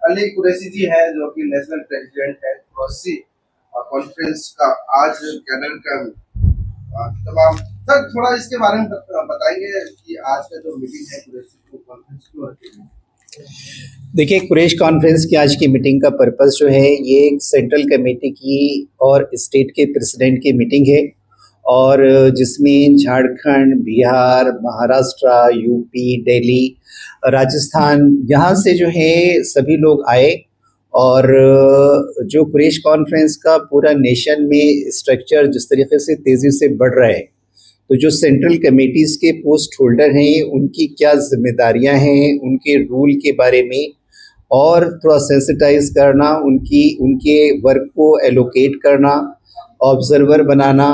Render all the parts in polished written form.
अली कुरैशी जी है जो कि नेशनल प्रेसिडेंट है कुरैशी कॉन्फ्रेंस का आज कैडर का तमाम। सर थोड़ा इसके बारे में बताएंगे कि आज का जो मीटिंग है कुरैशी कॉन्फ्रेंस क्यों रखी है? देखिए, कुरैश कॉन्फ्रेंस की आज की मीटिंग का पर्पस जो है ये एक सेंट्रल कमेटी की और स्टेट के प्रेसिडेंट की मीटिंग है, और जिसमें झारखंड, बिहार, महाराष्ट्र, यूपी, दिल्ली, राजस्थान यहाँ से जो है सभी लोग आए। और जो कुरैश कॉन्फ्रेंस का पूरा नेशन में स्ट्रक्चर जिस तरीके से तेज़ी से बढ़ रहा है, तो जो सेंट्रल कमेटीज़ के पोस्ट होल्डर हैं उनकी क्या जिम्मेदारियां हैं, उनके रूल के बारे में और थोड़ा सेंसिटाइज करना, उनके वर्क को एलोकेट करना, ऑब्जर्वर बनाना,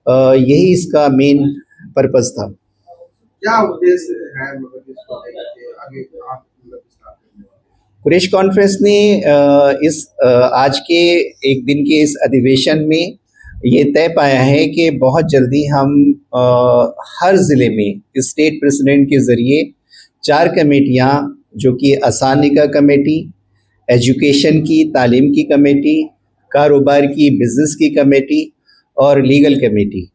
यही इसका मेन पर्पस था। क्या उद्देश्य है मतलब इसको लेकर के आगे आप मतलब स्टार्ट करने वाले? कुरैश कॉन्फ्रेंस ने इस आज के एक दिन के इस अधिवेशन में ये तय पाया है कि बहुत जल्दी हम हर ज़िले में स्टेट प्रेसिडेंट के ज़रिए 4 कमेटियाँ, जो कि आसानिका कमेटी, एजुकेशन की तालीम की कमेटी, कारोबार की बिज़नेस की कमेटी और लीगल कमेटी,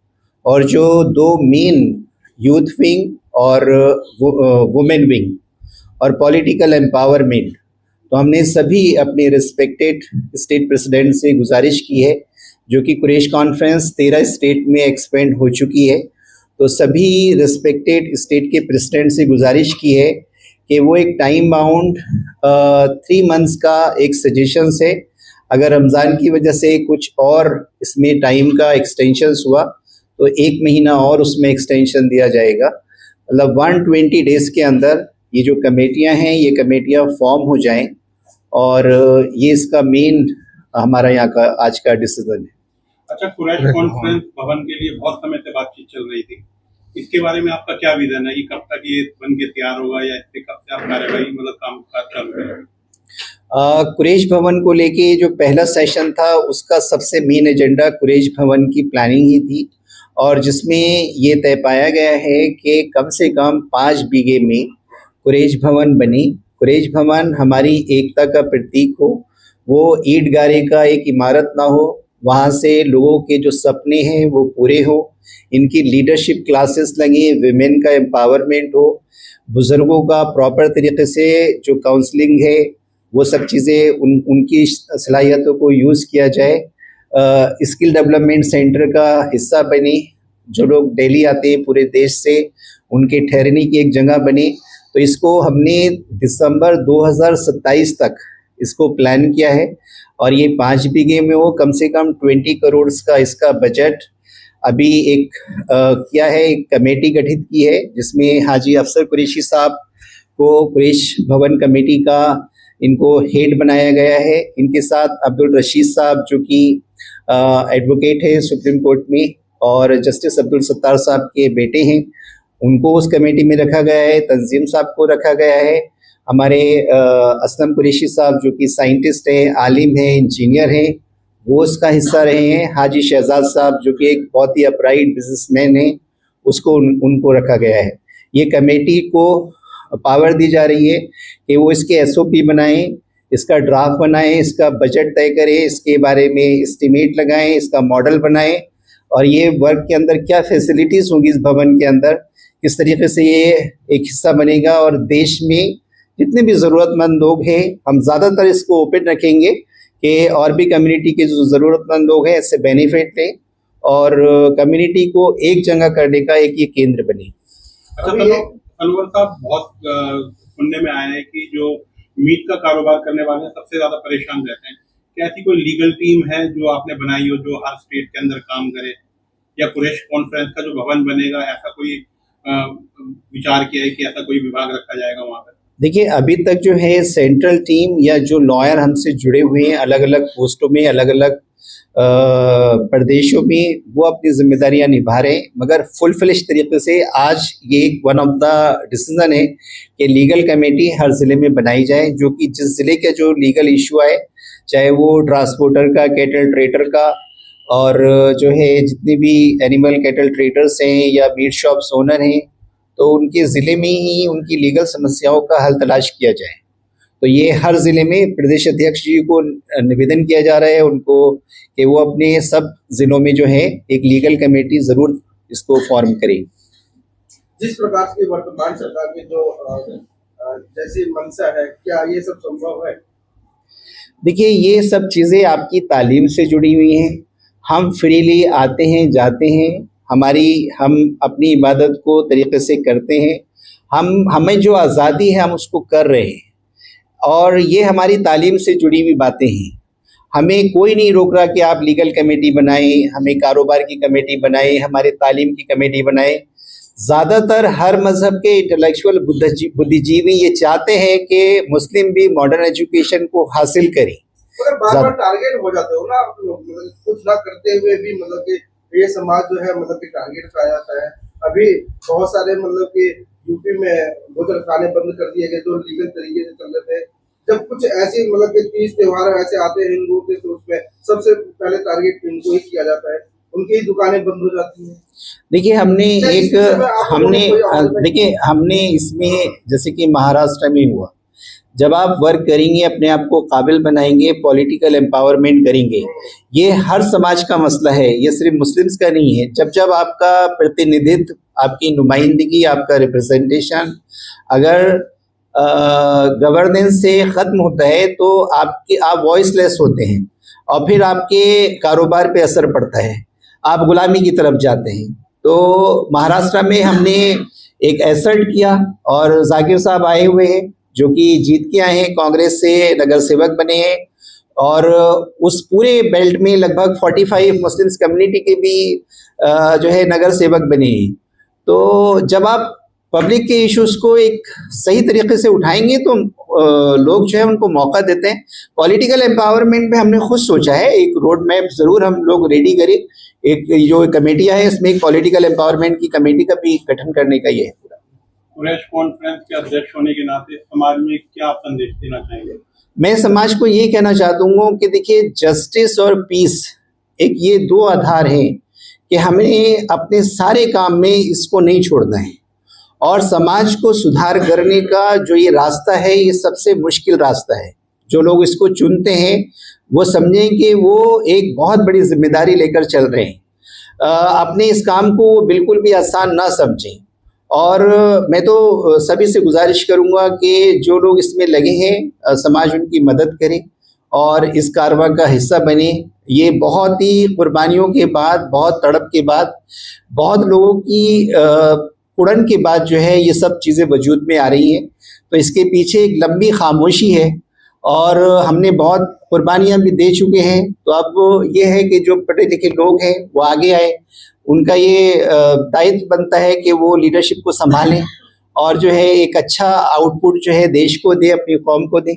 और जो 2 मेन यूथ विंग और वुमेन विंग और पॉलिटिकल एम्पावरमेंट, तो हमने सभी अपने रिस्पेक्टेड स्टेट प्रेसिडेंट से गुजारिश की है, जो कि कुरैश कॉन्फ्रेंस 13 स्टेट में एक्सपेंड हो चुकी है, तो सभी रिस्पेक्टेड स्टेट के प्रेसिडेंट से गुजारिश की है कि वो एक टाइम बाउंड 3 मंथ्स का एक सजेशंस है। अगर रमज़ान की वजह से कुछ और इसमें टाइम का एक्सटेंशंस हुआ तो 1 महीना और उसमें एक्सटेंशन दिया जाएगा। मतलब 120 डेज़ के अंदर ये जो कमेटियां हैं ये कमेटियां फॉर्म हो जाएं, और ये इसका मेन हमारा यहाँ का आज का डिसीजन है। अच्छा, कुरैश कॉन्फ्रेंस भवन के लिए बहुत समय से बातचीत चल रही थी, इसके बारे में आपका क्या विजन है कि कब तक ये बन के तैयार होगा या इस पे कब से आप कार्यवाही मतलब काम चालू करेंगे? कुरैश भवन को लेके जो पहला सेशन था उसका सबसे मेन एजेंडा कुरैश भवन की प्लानिंग ही थी, और जिसमें ये तय पाया गया है कि कम से कम 5 बीघे में कुरैश भवन बने। कुरैश भवन हमारी एकता का प्रतीक हो, वो ईंट गारे का एक इमारत ना हो, वहाँ से लोगों के जो सपने हैं वो पूरे हो, इनकी लीडरशिप क्लासेस लगे, विमेन का एम्पावरमेंट हो, बुज़ुर्गों का प्रॉपर तरीके से जो काउंसलिंग है वो सब चीज़ें उनकी सलाहियतों को यूज़ किया जाए, स्किल डेवलपमेंट सेंटर का हिस्सा बने, जो लोग दिल्ली आते हैं पूरे देश से उनके ठहरने की एक जगह बने। तो इसको हमने दिसंबर 2027 तक इसको प्लान किया है, और ये 5 बीघे में हो, कम से कम 20 करोड़ का इसका बजट अभी एक किया है, एक कमेटी गठित की है जिसमें हाजी अफसर कुरैशी साहब को कुरैश भवन कमेटी का इनको हेड बनाया गया है। इनके साथ अब्दुल रशीद साहब जो कि एडवोकेट है सुप्रीम कोर्ट में, और जस्टिस अब्दुल सत्तार साहब के बेटे हैं, उनको उस कमेटी में रखा गया है। तंजीम साहब को रखा गया है। हमारे असलम कुरैशी साहब जो कि साइंटिस्ट हैं, आलिम हैं, इंजीनियर हैं, वो उसका हिस्सा रहे हैं। हाजी शहजाद साहब जो कि एक बहुत ही अपराइट बिजनेसमैन हैं, उसको उनको रखा गया है। ये कमेटी को पावर दी जा रही है कि वो इसके एसओपी बनाएं, इसका ड्राफ्ट बनाएं, इसका बजट तय करें, इसके बारे में एस्टिमेट लगाएं, इसका मॉडल बनाएं, और ये वर्क के अंदर क्या फैसिलिटीज़ होंगी इस भवन के अंदर, किस तरीके से ये एक हिस्सा बनेगा, और देश में जितने भी ज़रूरतमंद लोग हैं हम ज़्यादातर इसको ओपन रखेंगे कि और भी कम्युनिटी के जो ज़रूरतमंद लोग हैं इससे बेनिफिट लें, और कम्युनिटी को एक जगह करने का एक ये केंद्र बने। तलवर साहब, बहुत सुनने में आया है कि जो मीट का कारोबार करने वाले हैं सबसे ज्यादा परेशान रहते हैं। क्या ऐसी कोई लीगल टीम है जो आपने बनाई हो जो हर स्टेट के अंदर काम करे, या कुरैश कॉन्फ्रेंस का जो भवन बनेगा ऐसा कोई विचार किया है कि ऐसा कोई विभाग रखा जाएगा वहाँ पर? देखिए, अभी तक जो है सेंट्रल टीम या जो लॉयर हमसे जुड़े हुए हैं अलग अलग पोस्टों में, अलग अलग प्रदेशों में, वो अपनी जिम्मेदारियां निभा रहे हैं, मगर फुल फ्लेश तरीके से आज ये एक वन ऑफ द डिसीजन है कि लीगल कमेटी हर ज़िले में बनाई जाए, जो कि जिस ज़िले का जो लीगल इशू आए, चाहे वो ट्रांसपोर्टर का, कैटल ट्रेडर का, और जो है जितने भी एनिमल कैटल ट्रेडर्स हैं या मीट शॉप्स ओनर हैं, तो उनके ज़िले में ही उनकी लीगल समस्याओं का हल तलाश किया जाए। तो ये हर ज़िले में प्रदेश अध्यक्ष जी को निवेदन किया जा रहा है उनको कि वो अपने सब ज़िलों में जो है एक लीगल कमेटी ज़रूर इसको फॉर्म करें। जिस प्रकार की वर्तमान सरकार की जो जैसी मंशा है, क्या ये सब संभव है? देखिए, ये सब चीज़ें आपकी तालीम से जुड़ी हुई हैं। हम फ्रीली आते हैं, जाते हैं, हम अपनी इबादत को तरीक़े से करते हैं। हमें जो आज़ादी है हम उसको कर रहे हैं और ये हमारी तालीम से जुड़ी हुई बातें हैं। हमें कोई नहीं रोक रहा कि आप लीगल कमेटी बनाएं, हमें कारोबार की कमेटी बनाएं, हमारे तालीम की कमेटी बनाएं। ज़्यादातर हर मज़हब के इंटेलेक्चुअल बुद्धिजीवी ये चाहते हैं कि मुस्लिम भी मॉडर्न एजुकेशन को हासिल करें। मतलब बार-बार टारगेट हो जाते हो ना आप लोग, मतलब कुछ ना करते हुए भी मतलब कि ये समाज जो है मतलब कि टारगेट पे आ जाता है। अभी बहुत सारे मतलब कि यूपी में गुजर खाने बंद कर दिए गए जो लीगल तरीके से चल रहे थे। जब कुछ ऐसे मतलब कि तीज त्योहार ऐसे आते हैं हिंदुओं के, तो उसमें सबसे पहले टारगेट इनको ही किया जाता है, उनकी ही दुकानें बंद हो जाती हैं। देखिए, हमने इसमें जैसे कि महाराष्ट्र में हुआ, जब आप वर्क करेंगे, अपने आप को काबिल बनाएंगे, पॉलिटिकल एम्पावरमेंट करेंगे, ये हर समाज का मसला है, ये सिर्फ मुस्लिम्स का नहीं है। जब आपका प्रतिनिधित्व, आपकी नुमाइंदगी, आपका रिप्रेजेंटेशन अगर गवर्नेंस से ख़त्म होता है तो आप वॉइसलेस होते हैं और फिर आपके कारोबार पे असर पड़ता है, आप गुलामी की तरफ जाते हैं। तो महाराष्ट्र में हमने एक एसर्ट किया और जाकिर साहब आए हुए हैं जो कि जीत के आए हैं, कांग्रेस से नगर सेवक बने हैं और उस पूरे बेल्ट में लगभग 45 मुस्लिम्स कम्युनिटी के भी जो है नगर सेवक बने हैं। तो जब आप पब्लिक के इश्यूज़ को एक सही तरीके से उठाएंगे तो लोग जो है उनको मौका देते हैं। पॉलिटिकल एम्पावरमेंट में हमने खुद सोचा है एक रोड मैप ज़रूर हम लोग रेडी करें। एक जो कमेटियाँ है इसमें एक पॉलिटिकल एम्पावरमेंट की कमेटी का भी गठन करने का ये है पूरा। कुरैश कॉन्फ्रेंस के अध्यक्ष होने के नाते समाज में क्या संदेश देना चाहेंगे? मैं समाज को ये कहना चाहता हूँ कि देखिए, जस्टिस और पीस एक ये दो आधार हैं कि हमें अपने सारे काम में इसको नहीं छोड़ना है और समाज को सुधार करने का जो ये रास्ता है ये सबसे मुश्किल रास्ता है। जो लोग इसको चुनते हैं वो समझें कि वो एक बहुत बड़ी जिम्मेदारी लेकर चल रहे हैं। अपने इस काम को बिल्कुल भी आसान ना समझें और मैं तो सभी से गुजारिश करूँगा कि जो लोग इसमें लगे हैं समाज उनकी मदद करे और इस कारवां का हिस्सा बने। ये बहुत ही कुर्बानियों के बाद, बहुत तड़प के बाद, बहुत लोगों की उड़न के बाद जो है ये सब चीज़ें वजूद में आ रही हैं। तो इसके पीछे एक लंबी खामोशी है और हमने बहुत कुर्बानियाँ भी दे चुके हैं। तो अब ये है कि जो पढ़े लिखे लोग हैं वो आगे आए, उनका ये दायित्व बनता है कि वो लीडरशिप को संभालें और जो है एक अच्छा आउटपुट जो है देश को दे, अपनी कौम को दे।